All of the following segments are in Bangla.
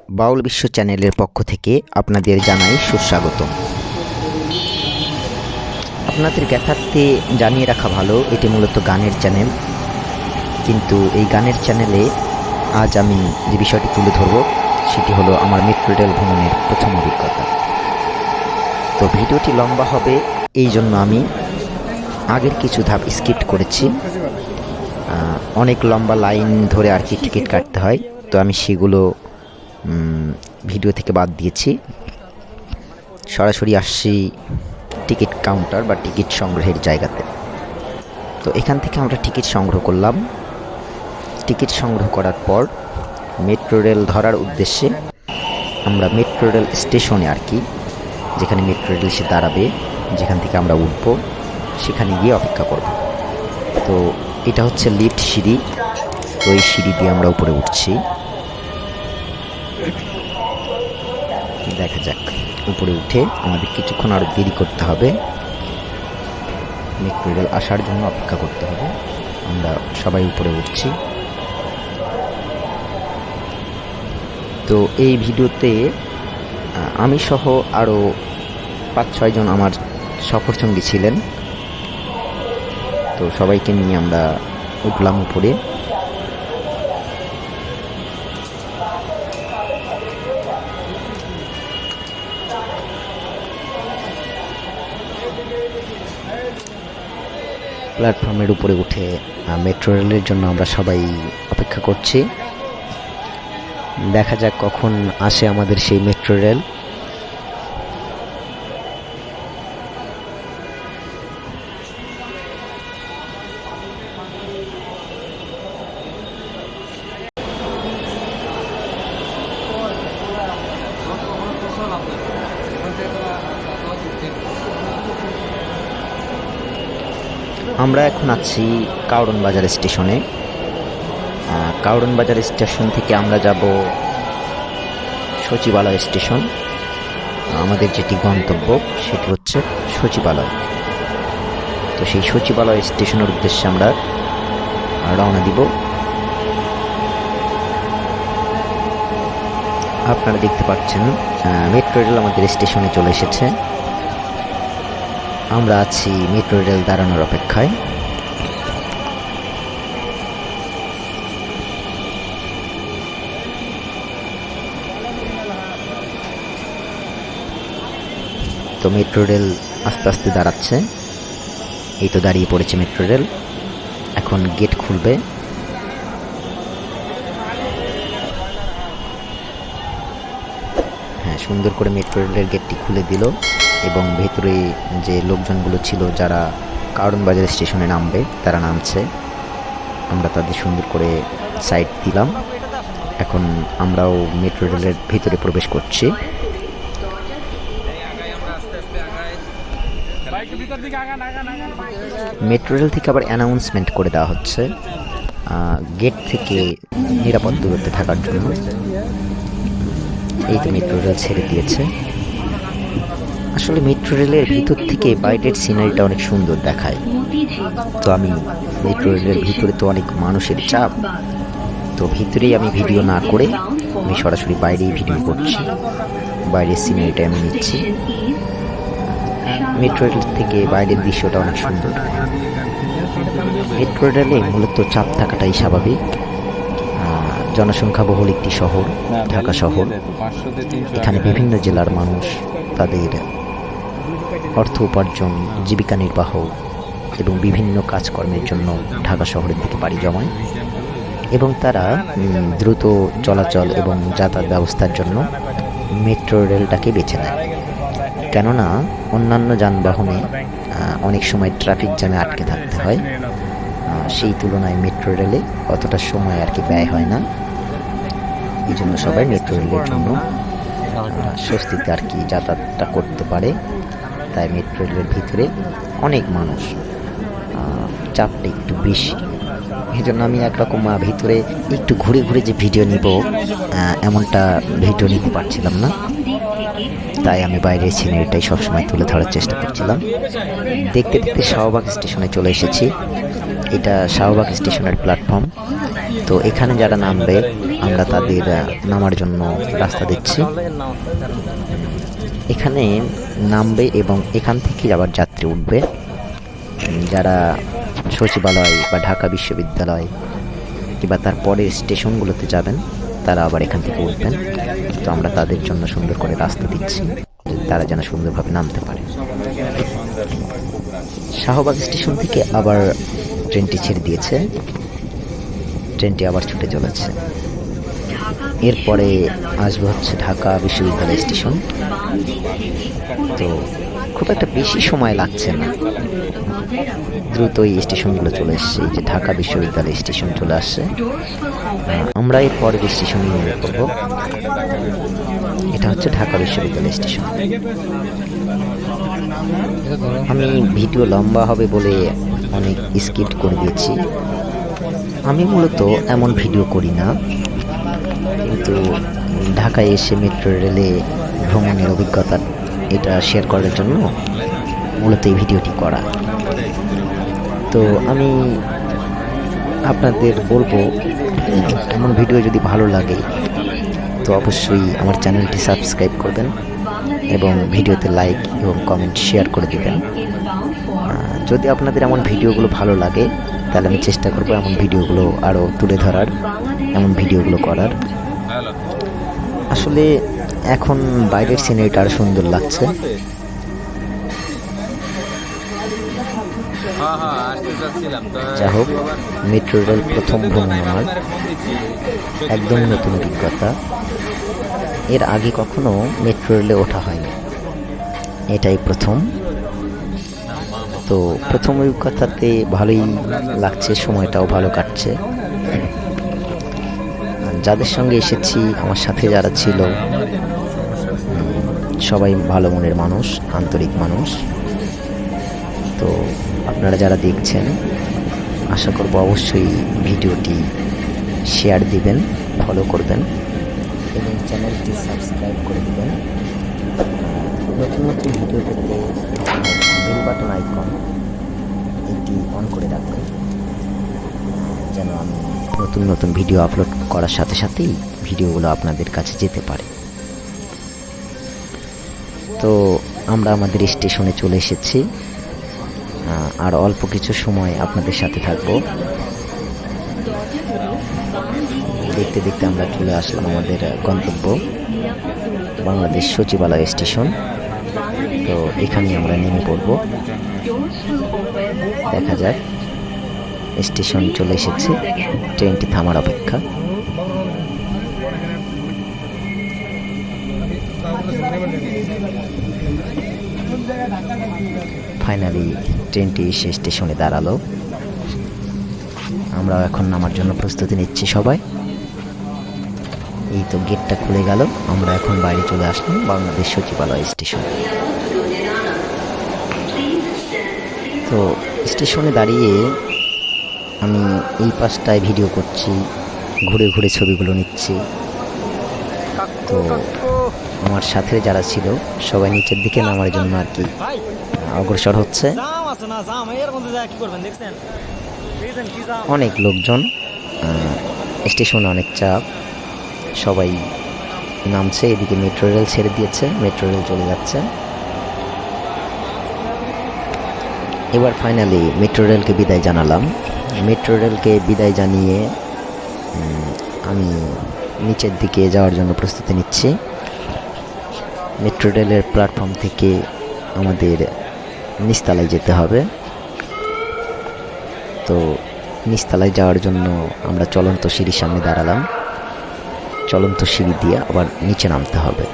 বাউল বিশ্ব চ্যানেলের পক্ষ থেকে আপনাদের জানাই সুস্বাগতম। আপনাদের জ্ঞাতার্থে জানিয়ে রাখা ভালো, এটি মূলত গানের চ্যানেল, কিন্তু এই গানের চ্যানেলে আজ আমি যে বিষয়টি তুলে ধরব সেটি হলো আমার মেট্রো রেল ভ্রমণের প্রথম অভিজ্ঞতা। তো ভিডিওটি লম্বা হবে, এই জন্য আমি আগের কিছু ধাপ স্কিপ করেছি। অনেক লম্বা লাইন ধরে আর কি টিকিট কাটতে হয়, তো আমি সেগুলো ভিডিও থেকে বাদ দিয়েছি। সরাসরি আসছি টিকিট কাউন্টার বা টিকিট সংগ্রহের জায়গাতে। তো এখান থেকে আমরা টিকিট সংগ্রহ করলাম। টিকিট সংগ্রহ করার পর মেট্রো রেল ধরার উদ্দেশ্যে আমরা মেট্রো রেল স্টেশনে আর কি, যেখানে মেট্রো রেল এসে দাঁড়াবে, যেখান থেকে আমরা উঠব, সেখানে গিয়ে অপেক্ষা করব। তো এটা হচ্ছে লিফট সিঁড়ি, তো এই সিঁড়ি দিয়ে আমরা উপরে উঠছি। দেখা যাক, উপরে উঠে আমাদের কিছুক্ষণ আরও দেরি করতে হবে, মেট্রো রেল আসার জন্য অপেক্ষা করতে হবে। আমরা সবাই উপরে উঠছি। তো এই ভিডিওতে আমি সহ আরও 5-6 জন আমার সফরসঙ্গী ছিলেন। তো সবাইকে নিয়ে আমরা উঠলাম উপরে। প্ল্যাটফর্মের উপরে উঠে মেট্রো রেলের জন্য আমরা সবাই অপেক্ষা করছি। দেখা যাক কখন আসে আমাদের সেই মেট্রো রেল। আমরা এখন আছি কাউরন বাজার স্টেশনে। কাউরন বাজার স্টেশন থেকে আমরা যাব সচিবালয় স্টেশন। আমাদের যেটি গন্তব্য সেটি হচ্ছে সচিবালয়। তো সেই সচিবালয় স্টেশনের উদ্দেশ্যে আমরা রওনা দিব। আপনারা দেখতে পাচ্ছেন মেট্রো রেল আমাদের স্টেশনে চলে এসেছে। আমরা আছি মেট্রো রেল দাঁড়ানোর অপেক্ষায়। তো মেট্রো রেল আস্তে আস্তে দাঁড়াচ্ছে। এই তো দাঁড়িয়ে পড়েছে মেট্রো রেল। এখন গেট খুলবে। হ্যাঁ, সুন্দর করে মেট্রো রেলের গেটটি খুলে দিল এবং ভেতরে যে লোকজনগুলো ছিল যারা কারণ বাজার স্টেশনে নামবে তারা নামছে। আমরা তাদের সুন্দর করে সাইড দিলাম। এখন আমরাও মেট্রো রেলের ভিতরে প্রবেশ করছি। মেট্রো রেল থেকে আবার অ্যানাউন্সমেন্ট করে দেওয়া হচ্ছে গেট থেকে নিরাপদ দূরত্বে থাকার জন্য। এই তো মেট্রো রেল ছেড়ে দিয়েছে। আসলে মেট্রো রেলের ভিতর থেকে বাইরের সিনারিটা অনেক সুন্দর দেখায়। তো আমি মেট্রো রেলের ভিতরে তো অনেক মানুষের চাপ, তো ভিতরেই আমি ভিডিও না করে আমি সরাসরি বাইরেই ভিডিও করছি। বাইরের সিনারিটা আমি নিচ্ছি। মেট্রো রেল থেকে বাইরের দৃশ্যটা অনেক সুন্দর। মেট্রো রেলে মূলত চাপ থাকাটাই স্বাভাবিক। জনসংখ্যাবহুল একটি শহর ঢাকা শহর। এখানে বিভিন্ন জেলার মানুষ তাদের অর্থ উপার্জন, জীবিকা নির্বাহ এবং বিভিন্ন কাজকর্মের জন্য ঢাকা শহরের দিকে পাড়ি জমায় এবং তারা দ্রুত চলাচল এবং যাতায়াত ব্যবস্থার জন্য মেট্রো রেলটাকে বেছে নেয়। কেননা অন্যান্য যানবাহনে অনেক সময় ট্রাফিক জ্যামে আটকে থাকতে হয়, সেই তুলনায় মেট্রো রেলে অতটা সময় আর কি ব্যয় হয় না। এই জন্য সবাই মেট্রো রেলের জন্য স্বস্তিতে আর কি যাতায়াতটা করতে পারে। তাই মেট্রো রেলের ভিতরে অনেক মানুষ, চাপটা একটু বেশি। এই জন্য আমি একরকম ভিতরে একটু ঘুরে ঘুরে যে ভিডিও নিব এমনটা ভিডিও নিতে পারছিলাম না। তাই আমি বাইরের সিনারিটাই সবসময় তুলে ধরার চেষ্টা করছিলাম। দেখতে দেখতে শাহবাগ স্টেশনে চলে এসেছি। এটা শাহবাগ স্টেশনের প্ল্যাটফর্ম। তো এখানে যারা নামবে আমরা তাদের নামার জন্য রাস্তা দিচ্ছি। এখানে নামবে এবং এখান থেকে আবার যাত্রী উঠবে। যারা সচিবালয় বা ঢাকা বিশ্ববিদ্যালয় কিংবা তার পরের স্টেশনগুলোতে যাবেন তারা আবার এখান থেকে উঠবেন। তো আমরা তাদের জন্য সুন্দর করে রাস্তা দিচ্ছি, তারা যেন সুন্দরভাবে নামতে পারে। শাহবাগ স্টেশন থেকে আবার ট্রেনটি ছেড়ে দিয়েছে, ট্রেনটি আবার ছুটে চলেছে। এরপরে আসবে হচ্ছে ঢাকা বিশ্ববিদ্যালয় স্টেশন। তো খুব একটা বেশি সময় লাগছে না, দ্রুত এই স্টেশনগুলো চলে এসছে। এই যে ঢাকা বিশ্ববিদ্যালয় স্টেশন চলে আসছে। আমরা এর পরের স্টেশন নেমে পড়ব। এটা হচ্ছে ঢাকা বিশ্ববিদ্যালয় স্টেশন। আমি ভিডিও লম্বা হবে বলে অনেক স্কিপ করে দিয়েছি। আমি মূলত এমন ভিডিও করি না, কিন্তু ঢাকায় এসে মেট্রো রেলে ভ্রমণের অভিজ্ঞতা এটা শেয়ার করার জন্য মূলত এই ভিডিওটি করা। তো আমি আপনাদের বলবো, এমন ভিডিও যদি ভালো লাগে তো অবশ্যই আমার চ্যানেলটি সাবস্ক্রাইব করবেন এবং ভিডিওতে লাইক এবং কমেন্ট শেয়ার করে দেবেন। যদি আপনাদের এমন ভিডিওগুলো ভালো লাগে তাহলে আমি চেষ্টা করব এমন ভিডিওগুলো আরও তুলে ধরার, এমন ভিডিওগুলো করার। আসলে এখন বাইরের সিনারিটা আরও সুন্দর লাগছে। যা হোক, মেট্রো রেল প্রথম ভ্রমণ আমার, একদম নতুন অভিজ্ঞতা। এর আগে কখনো মেট্রো রেলে ওঠা হয়নি, এটাই প্রথম। তো প্রথম অভিজ্ঞতাতে ভালোই লাগছে, সময়টাও ভালো কাটছে। যাদের সঙ্গে এসেছি, আমার সাথে যারা ছিল সবাই ভালো মনের মানুষ, আন্তরিক মানুষ। তো আপনারা যারা দেখছেন আশা করব অবশ্যই ভিডিওটি শেয়ার দিবেন, ফলো করবেন এবং চ্যানেলটি সাবস্ক্রাইব করে দেবেন। নতুন নতুন ভিডিও পেতে বেল বাটন আইকন এটি অন করে রাখবেন, যেন আমি নতুন নতুন ভিডিও আপলোড করার সাথে সাথেই ভিডিওগুলো আপনাদের কাছে যেতে পারে। তো আমরা আমাদের স্টেশনে চলে এসেছি, আর অল্প কিছু সময় আপনাদের সাথে থাকবো। দেখতে দেখতে আমরা চলে আসলাম আমাদের গন্তব্য বাংলাদেশ সচিবালয় স্টেশন। তো এখানে আমরা নেমে পড়ব। দেখা যাক, স্টেশন চলে এসেছে, ট্রেনটি থামার অপেক্ষা। ফাইনালি ট্রেনটি এসে স্টেশনে দাঁড়ালো। আমরা এখন নামার জন্য প্রস্তুতি নিচ্ছি সবাই। এই তো গেটটা খুলে গেল, আমরা এখন বাইরে চলে আসলাম বাংলাদেশ সচিবালয় স্টেশন। তো স্টেশনে দাঁড়িয়ে আমি এই পাশটায় ভিডিও করছি, ঘুরে ঘুরে ছবিগুলো নিচ্ছি। তো আমার সাথে যারা ছিল সবাই নিচের দিকে নামার জন্য আর কি অগ্রসর হচ্ছে। অনেক লোকজন, স্টেশনে অনেক চাপ, সবাই নামছে। এদিকে মেট্রো রেল ছেড়ে দিয়েছে, মেট্রো রেল চলে যাচ্ছে। এবার ফাইনালি মেট্রো রেলকে বিদায় জানালাম। মেট্রো রেলকে বিদায় জানিয়ে আমি নিচের দিকে যাওয়ার জন্য প্রস্তুতি নিচ্ছি। মেট্রো রেলের প্ল্যাটফর্ম থেকে আমাদের নিচতলায় যেতে হবে। তো নিচতলায় যাওয়ার জন্য আমরা চলন্ত সিঁড়ির সামনে দাঁড়ালাম। চলন্ত সিঁড়ি দিয়ে আবার নিচে নামতে হবে।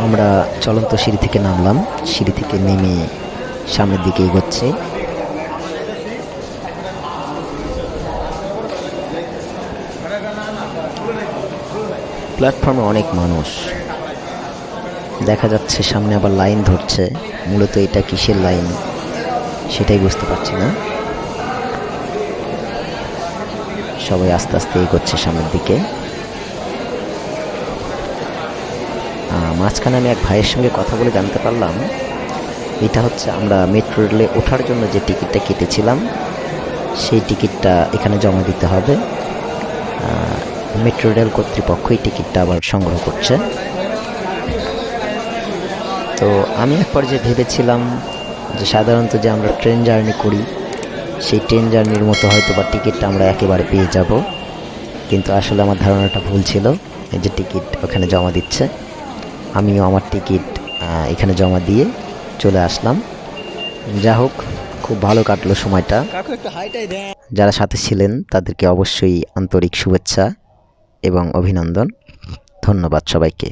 আমরা চলন্ত সিঁড়ি থেকে নামলাম, সিঁড়ি থেকে নেমে সামনের দিকে এগোচ্ছি। প্ল্যাটফর্মে অনেক মানুষ দেখা যাচ্ছে, সামনে আবার লাইন ধরছে। মূলত এটা কিসের লাইন সেটাই বুঝতে পারছি না। সবাই আস্তে আস্তে এগোচ্ছে সামনের দিকে। মাঝখানে আমি এক ভাইয়ের সঙ্গে কথা বলে জানতে পারলাম এটা হচ্ছে আমরা মেট্রো রেলে ওঠার জন্য যে টিকিটটা কেটেছিলাম সেই টিকিটটা এখানে জমা দিতে হবে। মেট্রো রেল কর্তৃপক্ষ এই টিকিটটা আবার সংগ্রহ করছে। তো আমি এক পর্যায়ে ভেবেছিলাম যে সাধারণত যে আমরা ট্রেন জার্নি করি সেই ট্রেন জার্নির মতো হয়তো বা টিকিটটা আমরা একেবারে পেয়ে যাব, কিন্তু আসলে আমার ধারণাটা ভুল ছিল। এই যে টিকিট ওখানে জমা দিচ্ছে, আমিও আমার টিকিট এখানে জমা দিয়ে চলে আসলাম। যা হোক, খুব ভালো কাটলো সময়টা। যারা সাথে ছিলেন তাদেরকে অবশ্যই আন্তরিক শুভেচ্ছা এবং অভিনন্দন। ধন্যবাদ সবাইকে।